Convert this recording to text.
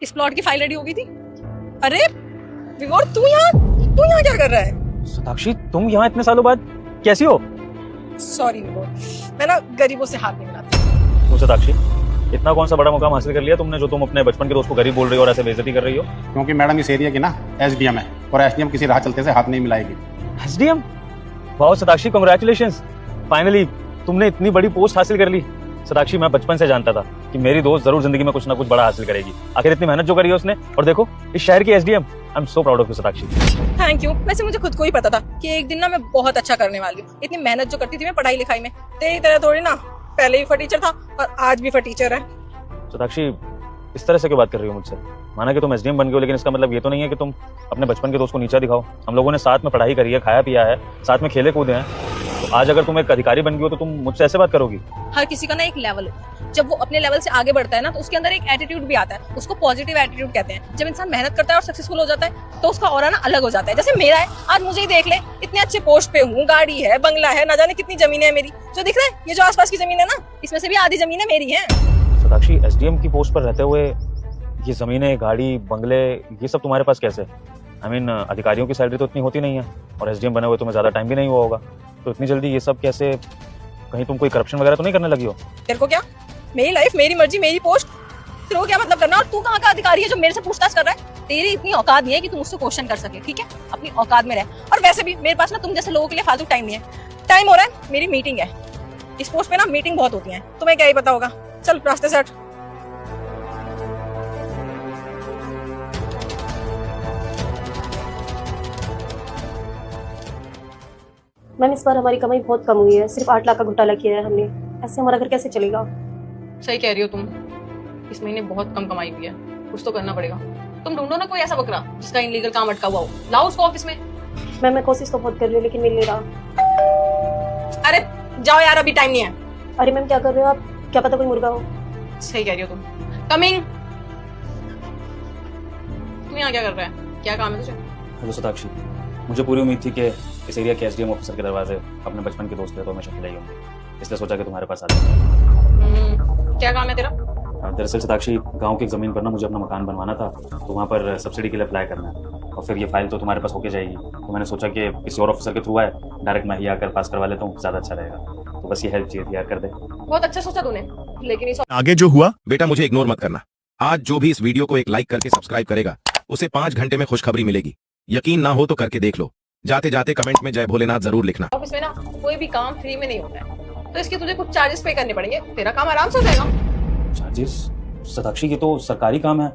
इस प्लॉट की file ready हो गई थी। अरे विवोर, तू यहाँ क्या कर रहा है? साक्षी, तुम यहाँ इतने सालों बाद कैसी हो? सॉरी विवोर, मैं ना गरीबों से हाथ नहीं मिलाती। तो साक्षी, इतना कौन सा बड़ा मुकाम हासिल कर लिया तुमने जो तुम अपने बचपन के दोस्त को गरीब बोल रही हो और ऐसे बेइज्जती कर रही हो? क्योंकि मैडम इस एरिया की ना एसडीएम है और एसडीएम किसी राह चलते से हाथ नहीं मिलाएगी। एसडीएम? वाह साक्षी, कांग्रेचुलेशंस, फाइनली तुमने इतनी बड़ी पोस्ट हासिल कर ली। साक्षी, मैं बचपन से जानता था कि मेरी दोस्त जरूर जिंदगी में कुछ ना कुछ बड़ा हासिल करेगी। आखिर इतनी मेहनत जो करी है उसने, और देखो इस शहर की SDM. I am so proud of you Sakshi. Thank you. वैसे मुझे खुद को ही पता था कि एक दिन ना मैं बहुत अच्छा करने वाली हूँ। इतनी मेहनत जो करती थी मैं पढ़ाई लिखाई में, तेरी तरह थोड़ी ना, पहले भी फटीचर था और आज भी फटीचर है। साक्षी, इस तरह से क्यों बात कर रही हो मुझसे? माना कि तुम एसडीएम बन गए हो, लेकिन इसका मतलब ये तो नहीं है कि तुम अपने बचपन के दोस्त को नीचा दिखाओ। हम लोगों ने साथ में पढ़ाई करी है, खाया पिया है, साथ में खेले कूदे हैं। तो आज अगर तुम एक अधिकारी बन गई हो तो तुम मुझसे ऐसे बात करोगी? हर किसी का ना एक लेवल है। जब वो अपने लेवल से आगे बढ़ता है ना, तो उसके अंदर एक एटीट्यूड भी आता है। उसको पॉजिटिव एटीट्यूड कहते हैं। जब इंसान मेहनत करता है और सक्सेसफुल हो जाता है तो उसका ऑरा ना अलग हो जाता है। जैसे मेरा है, आज मुझे ही देख ले, इतने अच्छे पोस्ट पे हूँ, गाड़ी है, बंगला है, ना जाने कितनी जमीनें है मेरी। जो दिख रहा है, ये जो आसपास की जमीन है ना, इसमें से भी आधी जमीनें मेरी हैं। साक्षी, एसडीएम की पोस्ट पर रहते हुए ये जमीनें, गाड़ी, बंगले, ये सब तुम्हारे पास कैसे? आई मीन, अधिकारियों की सैलरी तो इतनी होती नहीं है और एसडीएम बने हुए तुम्हें ज्यादा टाइम भी नहीं हुआ होगा, तो इतनी जल्दी ये सब कैसे? कहीं तुम कोई करप्शन वगैरह तो नहीं करने लगी हो? तेरे को क्या? मेरी लाइफ, मेरी मर्जी, मेरी पोस्ट, तेरे को क्या मतलब करना? और तू कहाँ का अधिकारी है जो मेरे से पूछताछ कर रहा है? तेरी इतनी औकात नहीं है कि तुम मुझसे क्वेश्चन कर सके, ठीक है? अपनी औकात में रह। और वैसे भी मेरे पास ना तुम जैसे लोगों के लिए फालतू टाइम नहीं है। टाइम हो रहा है, मेरी मीटिंग है। इस पोस्ट पे ना मीटिंग बहुत होती है, तुम्हें क्या ही पता होगा। चल रास्ते से हट। मैम, इस बार हमारी कमाई बहुत कम हुई है। सिर्फ 8 लाख का घोटाला किया है हमने। ऐसे हमारा घर कैसे चलेगा? सही कह रही हो तुम, इस महीने बहुत कम कमाई हुई है। कुछ तो करना पड़ेगा। तुम ढूंढो ना कोई ऐसा बकरा जिसका इनलीगल काम अटका हुआ हो, लाओ उसको ऑफिस में। मैम, मैं कोशिश तो बहुत कर रही हूँ लेकिन मिल नहीं रहा। अरे जाओ यार, अभी टाइम नहीं है। अरे मैम, क्या कर रहे हो आप? क्या पता कोई मुर्गा हो। सही कह रही हो तुम। कमिंग। तुम यहाँ क्या कर रहा है? क्या काम है तुझे? हेलो साक्षी, मुझे पूरी उम्मीद थी कि इस एरिया के एसडीएम ऑफिसर के दरवाजे अपने बचपन के दोस्त के तो हमेशा खुले ही होंगे, इसलिए सोचा कि तुम्हारे पास आ जाए। क्या काम है तेरा? दरअसल साक्षी, गांव की एक जमीन पर ना मुझे अपना मकान बनवाना था, तो वहाँ पर सब्सिडी के लिए अप्लाई करना है और फिर ये फाइल तो तुम्हारे पास होके जाएगी। तो मैंने सोचा कि किसी और ऑफिसर के थ्रू आए, डायरेक्ट मैं ही आकर पास करवा लेता हूँ, ज़्यादा अच्छा रहेगा। तो बस ये हेल्प चाहिए थी यार, कर दे। बहुत अच्छा सोचा तूने, लेकिन इस आगे जो हुआ बेटा मुझे इग्नोर मत करना। आज जो भी इस वीडियो को एक लाइक करके सब्सक्राइब करेगा उसे 5 घंटे में खुशखबरी मिलेगी। यकीन ना हो तो करके देख लो। जाते जाते कमेंट में जय भोलेनाथ जरूर लिखना। ऑफिस में ना कोई भी काम फ्री में नहीं होता है, तो इसके तुझे कुछ चार्जेस पे करने पड़ेंगे। तेरा काम आराम से हो जाएगा। चार्जेस? साक्षी, ये तो सरकारी काम है,